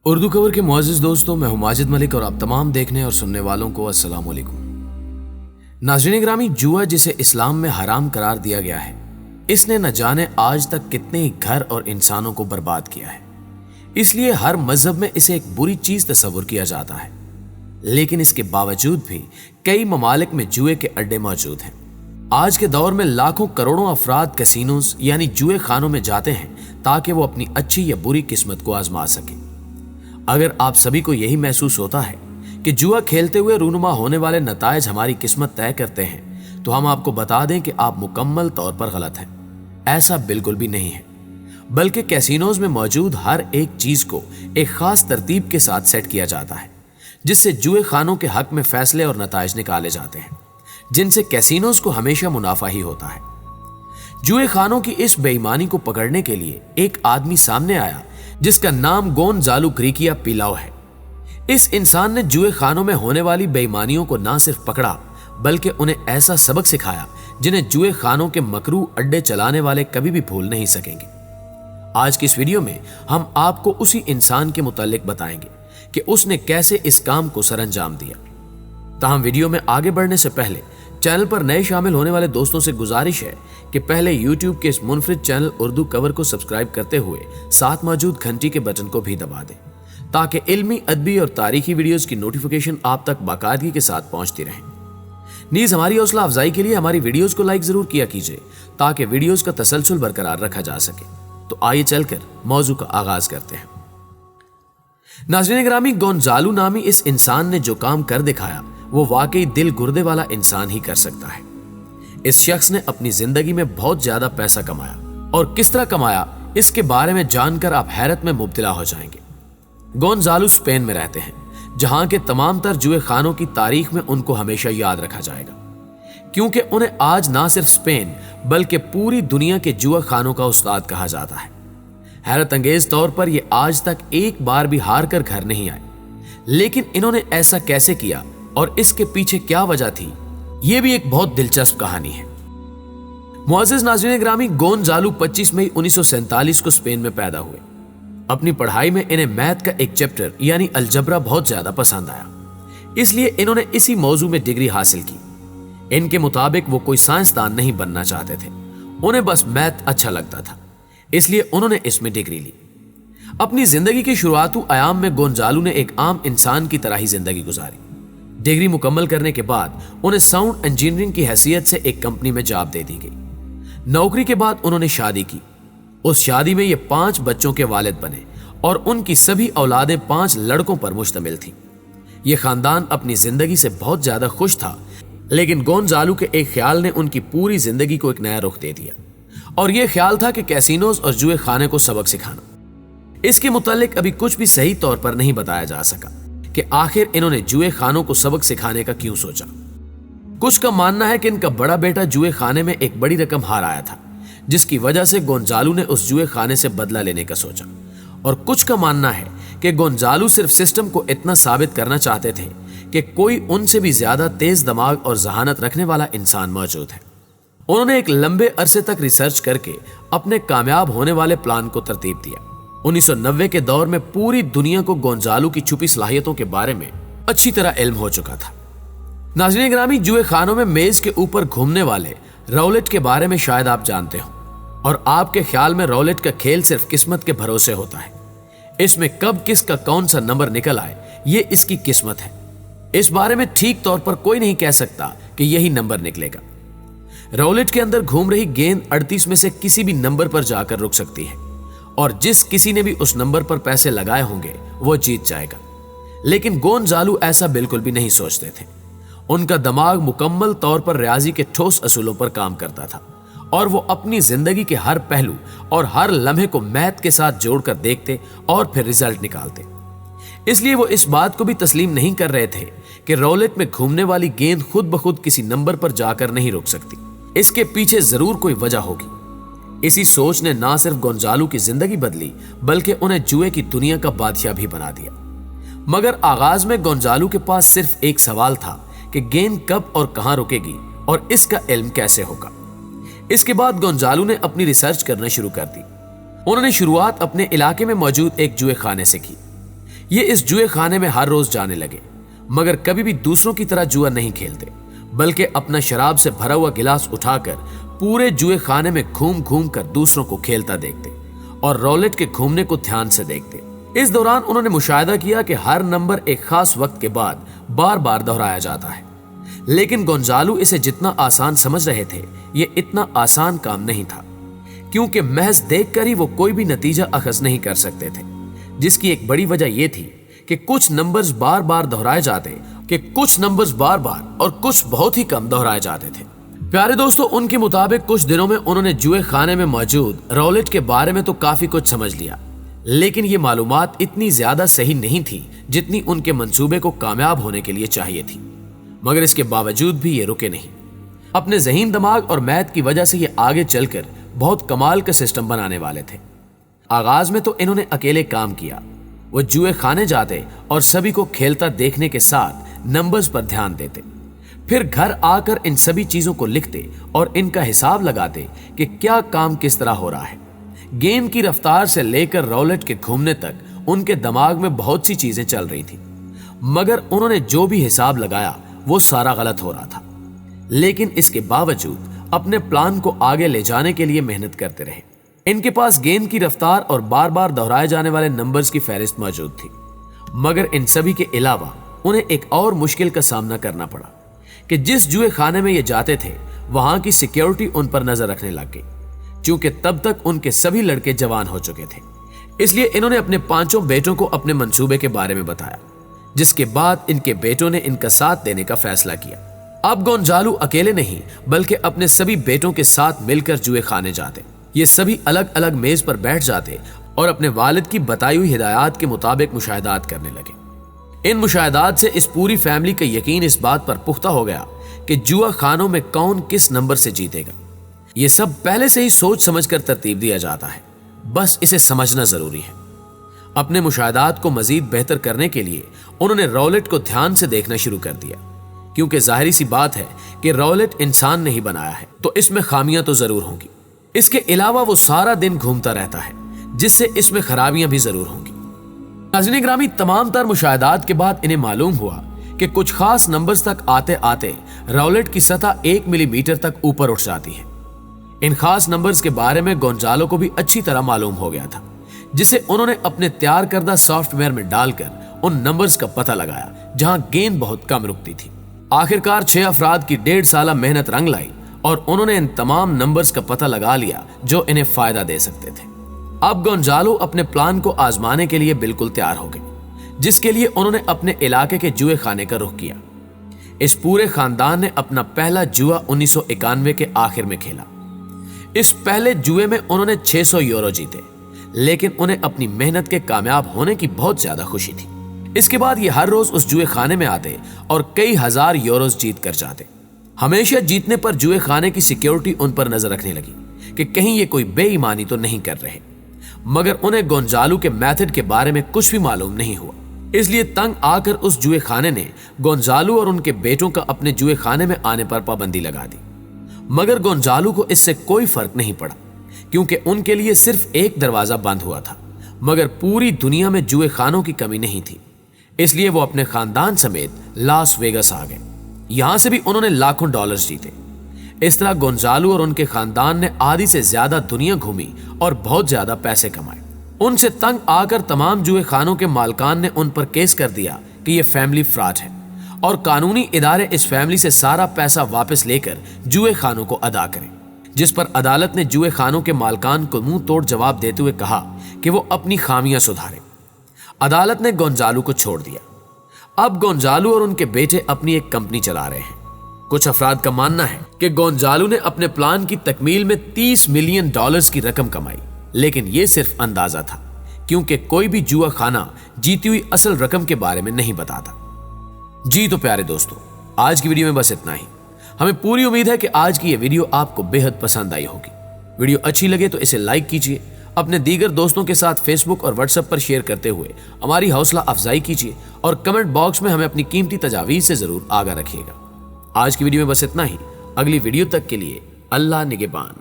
اردو کور کے معزز دوستوں، میں ہوں ماجد ملک اور آپ تمام دیکھنے اور سننے والوں کو السلام علیکم۔ ناظرین گرامی، جوا جسے اسلام میں حرام قرار دیا گیا ہے، اس نے نہ جانے آج تک کتنے ہی گھر اور انسانوں کو برباد کیا ہے۔ اس لیے ہر مذہب میں اسے ایک بری چیز تصور کیا جاتا ہے، لیکن اس کے باوجود بھی کئی ممالک میں جوئے کے اڈے موجود ہیں۔ آج کے دور میں لاکھوں کروڑوں افراد کسینوز یعنی جوئے خانوں میں جاتے ہیں تاکہ وہ اپنی اچھی یا بری قسمت کو آزما سکیں۔ اگر آپ سبھی کو یہی محسوس ہوتا ہے کہ جوا کھیلتے ہوئے رونما ہونے والے نتائج ہماری قسمت طے کرتے ہیں، تو ہم آپ کو بتا دیں کہ آپ مکمل طور پر غلط ہیں۔ ایسا بالکل بھی نہیں ہے، بلکہ کیسینوز میں موجود ہر ایک چیز کو ایک خاص ترتیب کے ساتھ سیٹ کیا جاتا ہے، جس سے جوئے خانوں کے حق میں فیصلے اور نتائج نکالے جاتے ہیں، جن سے کیسینوز کو ہمیشہ منافع ہی ہوتا ہے۔ جوئے خانوں کی اس بے ایمانی کو پکڑنے کے لیے ایک آدمی سامنے آیا جس کا نام گونزالو گریکیا پیلاؤ ہے۔ اس انسان نے جوئے خانوں میں ہونے والی بے ایمانیوں کو نہ صرف پکڑا بلکہ انہیں ایسا سبق سکھایا جنہیں جوئے خانوں کے مکروہ اڈے چلانے والے کبھی بھی بھول نہیں سکیں گے۔ آج کی اس ویڈیو میں ہم آپ کو اسی انسان کے متعلق بتائیں گے کہ اس نے کیسے اس کام کو سر انجام دیا۔ تاہم ویڈیو میں آگے بڑھنے سے پہلے چینل پر نئے شامل ہونے والے دوستوں سے گزارش ہے کہ پہلے یوٹیوب کے اس منفرد چینل اردو کور کو سبسکرائب کرتے ہوئے ساتھ موجود گھنٹی کے بٹن کو بھی دبا دیں تاکہ علمی، ادبی اور تاریخی ویڈیوز کی نوٹیفیکیشن آپ تک باقاعدگی کے ساتھ پہنچتی رہیں۔ نیز ہماری حوصلہ افزائی کے لیے ہماری ویڈیوز کو لائک ضرور کیا کیجیے تاکہ ویڈیوز کا تسلسل برقرار رکھا جا سکے۔ تو آئیے چل کر موضوع کا آغاز کرتے ہیں۔ ناظرین گرامی، گونزالو نامی اس انسان نے جو کام کر دکھایا وہ واقعی دل گردے والا انسان ہی کر سکتا ہے۔ اس شخص نے اپنی زندگی میں بہت زیادہ پیسہ کمایا، اور کس طرح کمایا اس کے بارے میں جان کر آپ حیرت میں مبتلا ہو جائیں گے۔ گونزالو اسپین میں رہتے ہیں، جہاں کے تمام تر جوئے خانوں کی تاریخ میں ان کو ہمیشہ یاد رکھا جائے گا، کیونکہ انہیں آج نہ صرف اسپین بلکہ پوری دنیا کے جوا خانوں کا استاد کہا جاتا ہے۔ حیرت انگیز طور پر یہ آج تک ایک بار بھی ہار کر گھر نہیں آئے، لیکن انہوں نے ایسا کیسے کیا اور اس کے پیچھے کیا وجہ تھی، یہ بھی ایک بہت دلچسپ کہانی ہے۔ معزز ناظرین گرامی، گونزالو 25 مئی 1947 کو اسپین میں پیدا ہوئے۔ اپنی پڑھائی میں انہیں میتھ کا ایک چیپٹر یعنی الجبرا بہت زیادہ پسند آیا، اس لیے انہوں نے اسی موضوع میں ڈگری حاصل کی۔ ان کے مطابق وہ کوئی سائنسدان نہیں بننا چاہتے تھے، انہیں بس میتھ اچھا لگتا تھا، اس لیے انہوں نے اس میں ڈگری لی۔ اپنی زندگی کے شروعاتی ایام میں گونزالو نے ایک عام انسان کی طرح ہی زندگی گزاری۔ ڈگری مکمل کرنے کے بعد انہیں ساؤنڈ انجینئرنگ کی حیثیت سے ایک کمپنی میں جاب دے دی گئی۔ نوکری کے بعد انہوں نے شادی کی۔ اس شادی میں یہ 5 بچوں کے والد بنے اور ان کی سبھی اولادیں 5 لڑکوں پر مشتمل تھیں۔ یہ خاندان اپنی زندگی سے بہت زیادہ خوش تھا، لیکن گونزالو کے ایک خیال نے ان کی پوری زندگی کو ایک نیا رخ دے دیا، اور یہ خیال تھا کہ کیسینوز اور جوئے خانے کو سبق سکھانا۔ اس کے متعلق ابھی کچھ بھی صحیح طور پر نہیں بتایا جا سکا کہ آخر انہوں نے جوئے خانوں کو سبق سکھانے کا کیوں سوچا۔ کچھ کا ماننا ہے کہ ان کا بڑا بیٹا جوئے خانے میں ایک بڑی رقم ہار آیا تھا، جس کی وجہ سے گونزالو نے اس جوئے خانے سے بدلہ لینے کا سوچا، اور کچھ کا ماننا ہے کہ گونزالو صرف سسٹم کو اتنا ثابت کرنا چاہتے تھے کہ کوئی ان سے بھی زیادہ تیز دماغ اور ذہانت رکھنے والا انسان موجود ہے۔ انہوں نے ایک لمبے عرصے تک ریسرچ کر کے اپنے کامیاب ہونے والے پلان کو ترتیب دیا۔ 1990 کے دور میں پوری دنیا کو گونزالو کی چھپی صلاحیتوں کے بارے میں اچھی طرح علم ہو چکا تھا۔ ناظرین گرامی، جوئے خانوں میں میز کے اوپر گھومنے والے رولٹ کے بارے میں شاید آپ جانتے ہوں، اور آپ کے خیال میں رولٹ کا کھیل صرف قسمت کے بھروسے ہوتا ہے۔ اس میں کب کس کا کون سا نمبر نکل آئے یہ اس کی قسمت ہے۔ اس بارے میں ٹھیک طور پر کوئی نہیں کہہ سکتا کہ یہی نمبر نکلے گا۔ رولٹ کے اندر گھوم رہی گیند 38 میں سے کسی بھی نمبر پر جا کر رک سکتی ہے، اور جس کسی نے بھی اس نمبر پر پیسے لگائے ہوں گے وہ جیت جائے گا۔ لیکن گونزالو ایسا بالکل بھی نہیں سوچتے تھے۔ ان کا دماغ مکمل طور پر ریاضی کے ٹھوس اصولوں پر کام کرتا تھا، اور وہ اپنی زندگی کے ہر پہلو اور ہر لمحے کو میتھ کے ساتھ جوڑ کر دیکھتے اور پھر رزلٹ نکالتے۔ اس لیے وہ اس بات کو بھی تسلیم نہیں کر رہے تھے کہ رولٹ میں گھومنے والی گیند خود بخود کسی نمبر پر جا کر نہیں رک سکتی، اس کے پیچھے ضرور کوئی وجہ ہوگی۔ اسی سوچ نے نہ صرف گونزالو کی زندگی بدلی بلکہ انہیں جوئے کی دنیا کا بادشاہ بھی بنا دیا۔ مگر آغاز میں گونزالو کے پاس صرف ایک سوال تھا کہ گیند کب اور کہاں رکے گی اور اس کا علم کیسے ہوگا۔ اس کے بعد گونزالو نے اپنی ریسرچ کرنا شروع کر دی۔ انہوں نے شروعات اپنے علاقے میں موجود ایک جوئے خانے سے کی۔ یہ اس جوئے خانے میں ہر روز جانے لگے، مگر کبھی بھی دوسروں کی طرح جوا نہیں کھیلتے، بلکہ اپنا شراب سے بھرا ہوا گلاس اٹھا کر پورے جوئے خانے میں گھوم گھوم کر دوسروں کو کھیلتا دیکھتے اور رولٹ کے گھومنے کو دھیان سے دیکھتے۔ اس دوران انہوں نے مشاہدہ کیا کہ ہر نمبر ایک خاص وقت کے بعد بار بار دہرایا جاتا ہے، لیکن گونزالو اسے جتنا آسان سمجھ رہے تھے یہ اتنا آسان کام نہیں تھا، کیونکہ محض دیکھ کر ہی وہ کوئی بھی نتیجہ اخذ نہیں کر سکتے تھے، جس کی ایک بڑی وجہ یہ تھی کہ کچھ نمبرز بار بار دہرائے جاتے اور کچھ بہت ہی کم دہرائے جاتے تھے۔ پیارے دوستو، ان کے مطابق کچھ دنوں میں انہوں نے جوئے خانے میں موجود رولٹ کے بارے میں تو کافی کچھ سمجھ لیا، لیکن یہ معلومات اتنی زیادہ صحیح نہیں تھی جتنی ان کے منصوبے کو کامیاب ہونے کے لیے چاہیے تھی، مگر اس کے باوجود بھی یہ رکے نہیں۔ اپنے ذہین دماغ اور میتھ کی وجہ سے یہ آگے چل کر بہت کمال کا سسٹم بنانے والے تھے۔ آغاز میں تو انہوں نے اکیلے کام کیا، وہ جوئے خانے جاتے اور سبھی کو کھیلتا دیکھنے کے ساتھ نمبرز پر دھیان دیتے، پھر گھر آ کر ان سبھی چیزوں کو لکھتے اور ان کا حساب لگاتے کہ کیا کام کس طرح ہو رہا ہے۔ گیند کی رفتار سے لے کر رولٹ کے گھومنے تک ان کے دماغ میں بہت سی چیزیں چل رہی تھیں، مگر انہوں نے جو بھی حساب لگایا وہ سارا غلط ہو رہا تھا، لیکن اس کے باوجود اپنے پلان کو آگے لے جانے کے لیے محنت کرتے رہے۔ ان کے پاس گیند کی رفتار اور بار بار دہرائے جانے والے نمبرز کی فہرست موجود تھی، مگر ان سبھی کے علاوہ انہیں ایک اور مشکل کا سامنا کرنا پڑا کہ جس جوئے خانے میں یہ جاتے تھے وہاں کی سیکیورٹی ان پر نظر رکھنے لگ گئی، چونکہ تب تک ان کے سبھی لڑکے جوان ہو چکے تھے۔ اس لیے انہوں نے اپنے 5 بیٹوں کو اپنے منصوبے کے بارے میں بتایا، جس کے بعد ان کے بیٹوں نے ان کا ساتھ دینے کا فیصلہ کیا۔ اب گونزالو اکیلے نہیں بلکہ اپنے سبھی بیٹوں کے ساتھ مل کر جوئے خانے جاتے۔ یہ سبھی الگ الگ میز پر بیٹھ جاتے اور اپنے والد کی بتائی ہوئی ہدایات کے مطابق مشاہدات کرنے لگے۔ ان مشاہدات سے اس پوری فیملی کا یقین اس بات پر پختہ ہو گیا کہ جوا خانوں میں کون کس نمبر سے جیتے گا۔ یہ سب پہلے سے ہی سوچ سمجھ کر ترتیب دیا جاتا ہے، بس اسے سمجھنا ضروری ہے۔ اپنے مشاہدات کو مزید بہتر کرنے کے لیے انہوں نے رولٹ کو دھیان سے دیکھنا شروع کر دیا، کیونکہ ظاہری سی بات ہے کہ رولٹ انسان نہیں بنایا ہے تو اس میں خامیاں تو ضرور ہوں گی۔ اس کے علاوہ وہ سارا دن گھومتا رہتا ہے، جس سے اس میں خرابیاں بھی ضرور ہوں گی۔ ناظرین گرامی، تمام تر مشاہدات کے بعد انہیں معلوم ہوا کہ کچھ خاص نمبرز تک آتے آتے رولٹ کی سطح 1 ملی میٹر تک اوپر اٹھ جاتی ہے۔ ان خاص نمبرز کے بارے میں گونزالو کو بھی اچھی طرح معلوم ہو گیا تھا، جسے انہوں نے اپنے تیار کردہ سافٹ ویئر میں ڈال کر ان نمبرز کا پتہ لگایا جہاں گیند بہت کم رکتی تھی۔ آخرکار 6 افراد کی 1.5 سالہ محنت رنگ لائی اور انہوں نے ان تمام نمبرز کا پتہ لگا لیا جو انہیں فائدہ دے سکتے تھے۔ اب گونزالو اپنے پلان کو آزمانے کے لیے بالکل تیار ہو گئے، جس کے لیے انہوں نے اپنے علاقے کے جوئے خانے کا رخ کیا۔ اس پورے خاندان نے اپنا پہلا جوا 1991 کے آخر میں کھیلا۔ اس پہلے جوئے میں انہوں نے 600 یورو جیتے، لیکن انہیں اپنی محنت کے کامیاب ہونے کی بہت زیادہ خوشی تھی۔ اس کے بعد یہ ہر روز اس جوئے خانے میں آتے اور کئی ہزار یوروز جیت کر جاتے۔ ہمیشہ جیتنے پر جوئے خانے کی سیکیورٹی ان پر نظر رکھنے لگی کہ کہیں یہ کوئی بے ایمانی تو نہیں کر رہے، مگر انہیں گونزالو کے میتھڈ کے بارے میں کچھ بھی معلوم نہیں ہوا۔ اس لیے تنگ آ کر اس جوئے خانے نے گونزالو اور ان کے بیٹوں کا اپنے جوئے خانے میں آنے پر پابندی لگا دی، مگر گونزالو کو اس سے کوئی فرق نہیں پڑا، کیونکہ ان کے لیے صرف ایک دروازہ بند ہوا تھا، مگر پوری دنیا میں جوئے خانوں کی کمی نہیں تھی۔ اس لیے وہ اپنے خاندان سمیت لاس ویگس آ گئے۔ یہاں سے بھی انہوں نے لاکھوں ڈالرز جیتے۔ اس طرح گونزالو اور ان کے خاندان نے آدھی سے زیادہ دنیا گھومی اور بہت زیادہ پیسے کمائے۔ ان سے تنگ آ کر تمام جوئے خانوں کے مالکان نے ان پر کیس کر دیا کہ یہ فیملی فراڈ ہے اور قانونی ادارے اس فیملی سے سارا پیسہ واپس لے کر جوئے خانوں کو ادا کریں، جس پر عدالت نے جوئے خانوں کے مالکان کو منہ توڑ جواب دیتے ہوئے کہا کہ وہ اپنی خامیاں سدھاریں۔ عدالت نے گونزالو کو چھوڑ دیا۔ اب گونزالو اور ان کے بیٹے اپنی ایک کمپنی چلا رہے ہیں۔ کچھ افراد کا ماننا ہے کہ گونزالو نے اپنے پلان کی تکمیل میں 30 ملین ڈالرز کی رقم کمائی، لیکن یہ صرف اندازہ تھا، کیونکہ کوئی بھی جوا خانہ جیتی ہوئی اصل رقم کے بارے میں نہیں بتاتا۔ جی تو پیارے دوستو، آج کی ویڈیو میں بس اتنا ہی۔ ہمیں پوری امید ہے کہ آج کی یہ ویڈیو آپ کو بے حد پسند آئی ہوگی۔ ویڈیو اچھی لگے تو اسے لائک کیجئے، اپنے دیگر دوستوں کے ساتھ فیس بک اور واٹس ایپ پر شیئر کرتے ہوئے ہماری حوصلہ افزائی کیجیے اور کمنٹ باکس میں ہمیں اپنی قیمتی تجاویز سے ضرور آگاہ رکھیے گا۔ آج کی ویڈیو میں بس اتنا ہی۔ اگلی ویڈیو تک کے لیے اللہ نگہبان۔